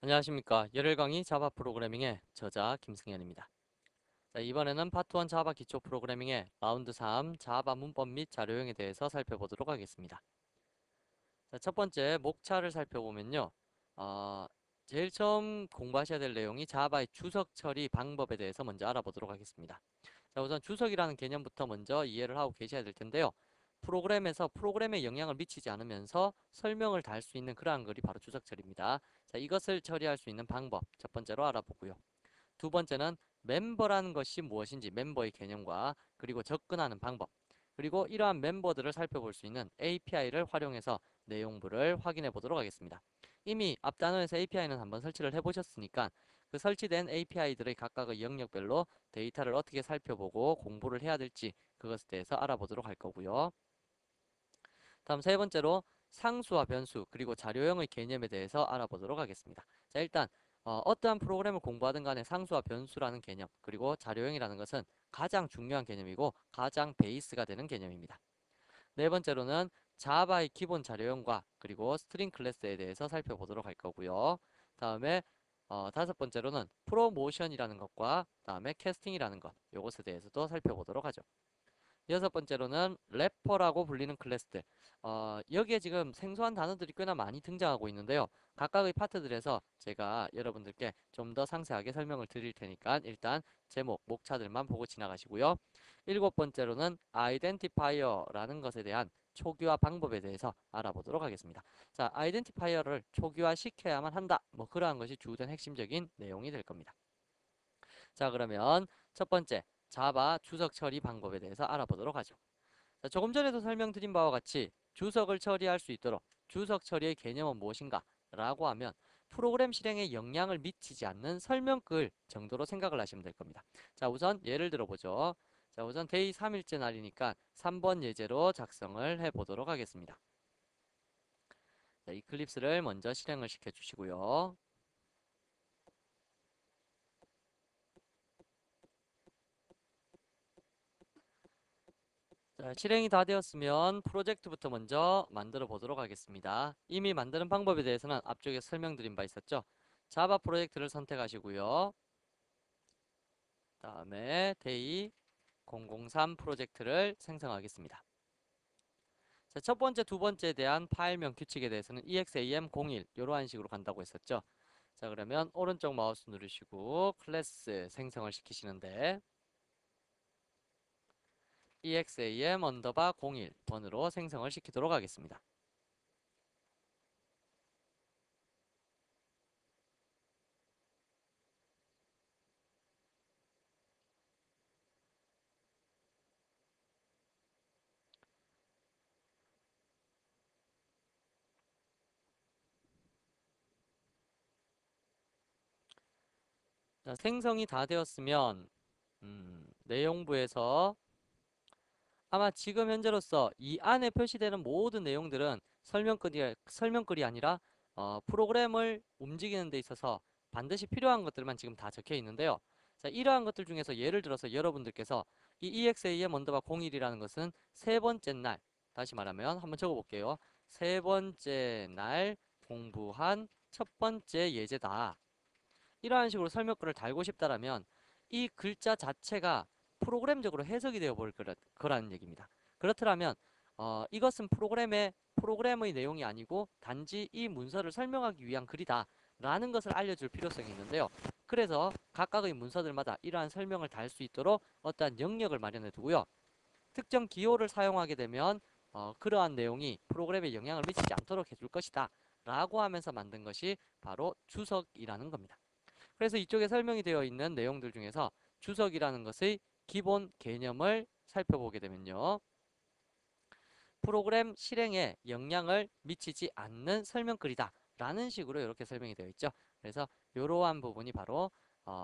안녕하십니까. 열혈 강의 자바 프로그래밍의 저자 김승현입니다. 자, 이번에는 파트 1 자바 기초 프로그래밍의 라운드 3 자바 문법 및 자료형에 대해서 살펴보도록 하겠습니다. 자, 첫 번째 목차를 살펴보면요. 어, 제일 처음 공부하셔야 될 내용이 자바의 주석 처리 방법에 대해서 먼저 알아보도록 하겠습니다. 자, 우선 주석이라는 개념부터 먼저 이해를 하고 계셔야 될 텐데요. 프로그램에서 프로그램에 영향을 미치지 않으면서 설명을 달 수 있는 그러한 글이 바로 주석 처리입니다. 자, 이것을 처리할 수 있는 방법 첫 번째로 알아보고요. 두 번째는 멤버라는 것이 무엇인지 멤버의 개념과 그리고 접근하는 방법 그리고 이러한 멤버들을 살펴볼 수 있는 API를 활용해서 내용부를 확인해 보도록 하겠습니다. 이미 앞 단원에서 API는 한번 설치를 해 보셨으니까 그 설치된 API들의 각각의 영역별로 데이터를 어떻게 살펴보고 공부를 해야 될지 그것에 대해서 알아보도록 할 거고요. 다음 세 번째로 상수와 변수 그리고 자료형의 개념에 대해서 알아보도록 하겠습니다. 자, 일단 어떠한 프로그램을 공부하든 간에 상수와 변수라는 개념 그리고 자료형이라는 것은 가장 중요한 개념이고 가장 베이스가 되는 개념입니다. 네 번째로는 자바의 기본 자료형과 그리고 스트링 클래스에 대해서 살펴보도록 할 거고요. 다음에 다섯 번째로는 프로모션이라는 것과 다음에 캐스팅이라는 것 요것에 대해서도 살펴보도록 하죠. 여섯 번째로는 래퍼라고 불리는 클래스들. 여기에 지금 생소한 단어들이 꽤나 많이 등장하고 있는데요. 각각의 파트들에서 제가 여러분들께 좀 더 상세하게 설명을 드릴 테니까 일단 제목, 목차들만 보고 지나가시고요. 일곱 번째로는 아이덴티파이어라는 것에 대한 초기화 방법에 대해서 알아보도록 하겠습니다. 자, 아이덴티파이어를 초기화 시켜야만 한다. 뭐 그러한 것이 주된 핵심적인 내용이 될 겁니다. 자, 그러면 첫 번째 자바 주석 처리 방법에 대해서 알아보도록 하죠. 자, 조금 전에도 설명드린 바와 같이 주석을 처리할 수 있도록 주석 처리의 개념은 무엇인가 라고 하면 프로그램 실행에 영향을 미치지 않는 설명글 정도로 생각을 하시면 될 겁니다. 자, 우선 예를 들어보죠. 자, 우선 데이 3일째 날이니까 3번 예제로 작성을 해보도록 하겠습니다. 자, 이클립스를 먼저 실행을 시켜 주시고요. 자, 실행이 다 되었으면 프로젝트부터 먼저 만들어 보도록 하겠습니다. 이미 만드는 방법에 대해서는 앞쪽에 설명드린 바 있었죠. 자바 프로젝트를 선택하시고요. 다음에 데이 003 프로젝트를 생성하겠습니다. 자, 첫 번째, 두 번째에 대한 파일명 규칙에 대해서는 exam01 이러한 식으로 간다고 했었죠. 자, 그러면 오른쪽 마우스 누르시고 클래스 생성을 시키시는데 exam 언더바 01번으로 생성을 시키도록 하겠습니다. 자, 생성이 다 되었으면 내용부에서 아마 지금 현재로서 이 안에 표시되는 모든 내용들은 설명글이 아니라 프로그램을 움직이는 데 있어서 반드시 필요한 것들만 지금 다 적혀 있는데요. 자, 이러한 것들 중에서 예를 들어서 여러분들께서 이 exam 언더바 01이라는 것은 세 번째 날, 다시 말하면 한번 적어 볼게요. 세 번째 날 공부한 첫 번째 예제다. 이러한 식으로 설명글을 달고 싶다라면 이 글자 자체가 프로그램적으로 해석이 되어 버릴 거라는 얘기입니다. 그렇더라면 이것은 프로그램의 내용이 아니고 단지 이 문서를 설명하기 위한 글이다 라는 것을 알려줄 필요성이 있는데요. 그래서 각각의 문서들마다 이러한 설명을 달 수 있도록 어떠한 영역을 마련해 두고요. 특정 기호를 사용하게 되면 그러한 내용이 프로그램에 영향을 미치지 않도록 해줄 것이다 라고 하면서 만든 것이 바로 주석이라는 겁니다. 그래서 이쪽에 설명이 되어 있는 내용들 중에서 주석이라는 것의 기본 개념을 살펴보게 되면요. 프로그램 실행에 영향을 미치지 않는 설명글이다 라는 식으로 이렇게 설명이 되어 있죠. 그래서 이러한 부분이 바로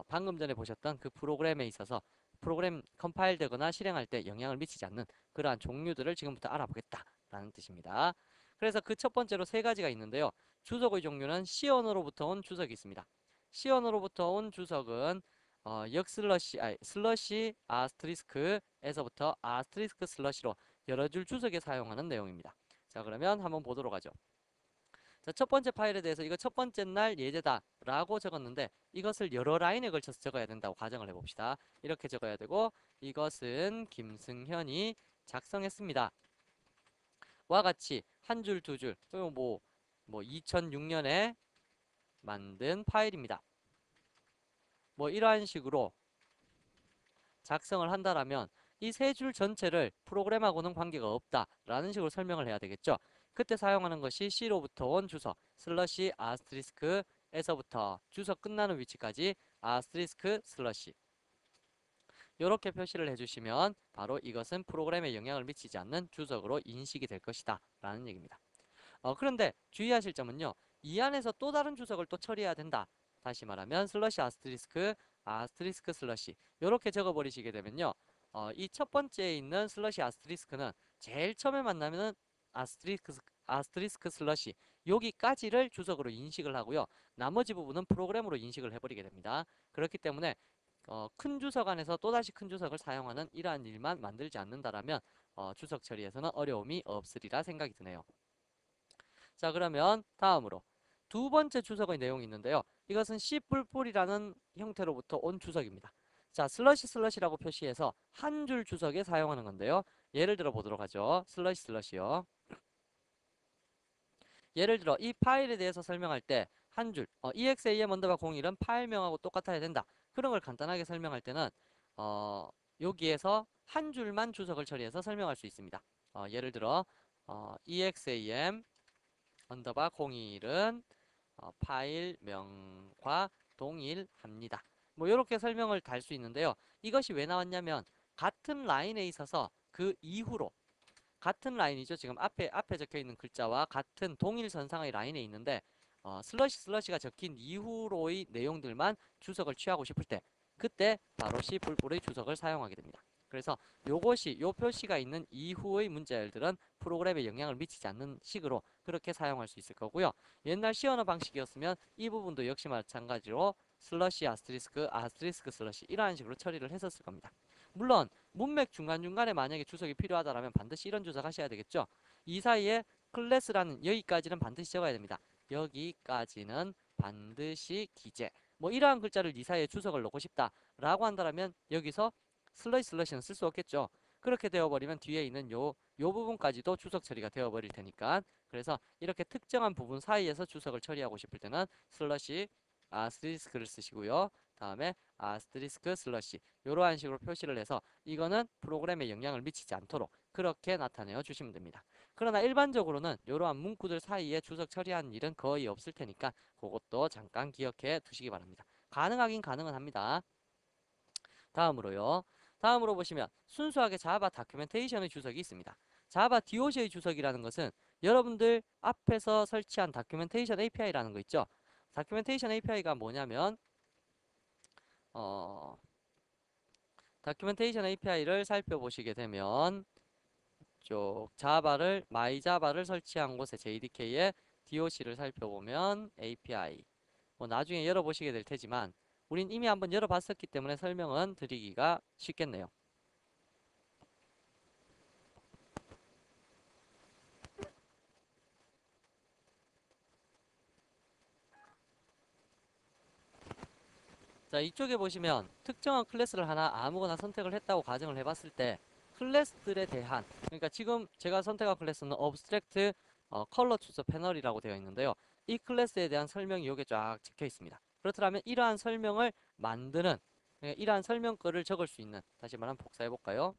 방금 전에 보셨던 그 프로그램에 있어서 프로그램 컴파일 되거나 실행할 때 영향을 미치지 않는 그러한 종류들을 지금부터 알아보겠다 라는 뜻입니다. 그래서 그 첫 번째로 세 가지가 있는데요. 주석의 종류는 시언어로부터 온 주석이 있습니다. 시언어로부터 온 주석은 슬러시 아스트리스크에서부터 아스트리스크 슬러시로 여러 줄 주석에 사용하는 내용입니다. 자, 그러면 한번 보도록 하죠. 자, 첫 번째 파일에 대해서 이거 첫 번째 날 예제다 라고 적었는데 이것을 여러 라인에 걸쳐서 적어야 된다고 가정을 해봅시다. 이렇게 적어야 되고 이것은 김승현이 작성했습니다. 와 같이 한 줄, 두 줄, 뭐 2006년에 만든 파일입니다. 뭐 이러한 식으로 작성을 한다라면 이 세 줄 전체를 프로그램하고는 관계가 없다라는 식으로 설명을 해야 되겠죠. 그때 사용하는 것이 C로부터 온 주석 슬러시 아스트리스크에서부터 주석 끝나는 위치까지 아스트리스크 슬러시 이렇게 표시를 해주시면 바로 이것은 프로그램에 영향을 미치지 않는 주석으로 인식이 될 것이다 라는 얘기입니다. 그런데 주의하실 점은요. 이 안에서 또 다른 주석을 또 처리해야 된다. 다시 말하면 슬러시 아스트리스크 슬러시 이렇게 적어버리시게 되면요. 이 첫 번째에 있는 슬러시 아스트리스크는 제일 처음에 만나면은 아스트리스크 슬러시 여기까지를 주석으로 인식을 하고요. 나머지 부분은 프로그램으로 인식을 해버리게 됩니다. 그렇기 때문에 큰 주석 안에서 또다시 큰 주석을 사용하는 이러한 일만 만들지 않는다라면 주석 처리에서는 어려움이 없으리라 생각이 드네요. 자, 그러면 다음으로 두 번째 주석의 내용이 있는데요. 이것은 C++이라는 형태로부터 온 주석입니다. 자, 슬러시라고 표시해서 한 줄 주석에 사용하는 건데요. 예를 들어 보도록 하죠. 슬러시요. 예를 들어 이 파일에 대해서 설명할 때 한 줄, exam 언더바 01은 파일명하고 똑같아야 된다. 그런 걸 간단하게 설명할 때는 여기에서 한 줄만 주석을 처리해서 설명할 수 있습니다. 예를 들어 exam 언더바 01은 파일명과 동일합니다. 뭐 이렇게 설명을 달 수 있는데요. 이것이 왜 나왔냐면 같은 라인에 있어서 그 이후로 같은 라인이죠. 지금 앞에 적혀 있는 글자와 같은 동일선상의 라인에 있는데 슬러시가 적힌 이후로의 내용들만 주석을 취하고 싶을 때 그때 바로 C++의 주석을 사용하게 됩니다. 그래서 요 표시가 있는 이후의 문자열들은 프로그램에 영향을 미치지 않는 식으로 그렇게 사용할 수 있을 거고요. 옛날 C 언어 방식이었으면 이 부분도 역시 마찬가지로 슬러시 아스트리스크 슬러시 이러한 식으로 처리를 했었을 겁니다. 물론 문맥 중간중간에 만약에 주석이 필요하다면 반드시 이런 주석 하셔야 되겠죠. 이 사이에 클래스라는 여기까지는 반드시 적어야 됩니다. 여기까지는 반드시 기재 뭐 이러한 글자를 이 사이에 주석을 넣고 싶다 라고 한다면 여기서 슬러시는 쓸 수 없겠죠. 그렇게 되어버리면 뒤에 있는 요 부분까지도 주석 처리가 되어버릴 테니까 그래서 이렇게 특정한 부분 사이에서 주석을 처리하고 싶을 때는 슬러시 아스트리스크를 쓰시고요. 다음에 아스트리스크 슬러시 이러한 식으로 표시를 해서 이거는 프로그램에 영향을 미치지 않도록 그렇게 나타내어 주시면 됩니다. 그러나 일반적으로는 이러한 문구들 사이에 주석 처리하는 일은 거의 없을 테니까 그것도 잠깐 기억해 두시기 바랍니다. 가능하긴 가능은 합니다. 다음으로 보시면 순수하게 자바 다큐멘테이션의 주석이 있습니다. 자바 DOC의 주석이라는 것은 여러분들 앞에서 설치한 다큐멘테이션 API라는 거 있죠. 다큐멘테이션 API가 뭐냐면 다큐멘테이션 API를 살펴보시게 되면 쪽 마이자바를 설치한 곳에 JDK의 DOC를 살펴보면 API 뭐 나중에 열어보시게 될 테지만 우린 이미 한번 열어봤었기 때문에 설명은 드리기가 쉽겠네요. 자, 이쪽에 보시면 특정한 클래스를 하나 아무거나 선택을 했다고 가정을 해봤을 때 클래스들에 대한 그러니까 지금 제가 선택한 클래스는 Abstract Color Choose Panel이라고 되어 있는데요. 이 클래스에 대한 설명이 여기에 쫙 적혀 있습니다. 그렇다면 이러한 설명을 만드는 이러한 설명글을 적을 수 있는 다시 말하면 복사해 볼까요?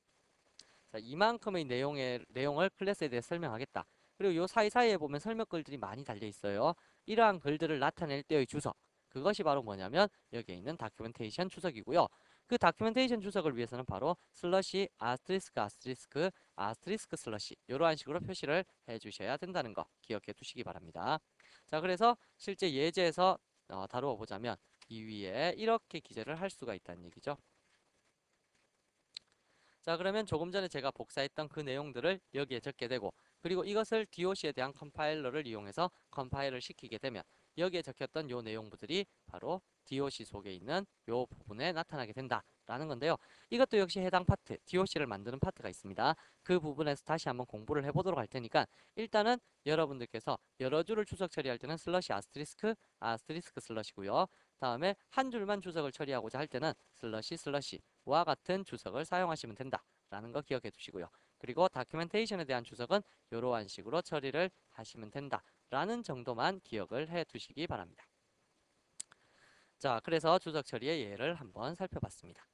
자, 이만큼의 내용을 클래스에 대해 설명하겠다. 그리고 요 사이사이에 보면 설명글들이 많이 달려 있어요. 이러한 글들을 나타낼 때의 주석. 그것이 바로 뭐냐면 여기에 있는 다큐멘테이션 주석이고요. 그 다큐멘테이션 주석을 위해서는 바로 슬러시 아스트리스크 슬러시 이러한 식으로 표시를 해 주셔야 된다는 거 기억해 두시기 바랍니다. 자, 그래서 실제 예제에서 다루어 보자면 이 위에 이렇게 기재를 할 수가 있다는 얘기죠. 자, 그러면 조금 전에 제가 복사했던 그 내용들을 여기에 적게 되고 그리고 이것을 DOC에 대한 컴파일러를 이용해서 컴파일을 시키게 되면 여기에 적혔던 요 내용들이 바로 DOC 속에 있는 요 부분에 나타나게 된다라는 건데요. 이것도 역시 해당 파트, DOC를 만드는 파트가 있습니다. 그 부분에서 다시 한번 공부를 해보도록 할 테니까 일단은 여러분들께서 여러 줄을 추석 처리할 때는 슬러시 아스트리스크, 아스트리스크 슬러시고요. 다음에 한 줄만 추석을 처리하고자 할 때는 슬러시 슬러시와 같은 추석을 사용하시면 된다라는 거 기억해 두시고요. 그리고 다큐멘테이션에 대한 추석은 이러한 식으로 처리를 하시면 된다라는 정도만 기억을 해 두시기 바랍니다. 자, 그래서 추석 처리의 예를 한번 살펴봤습니다.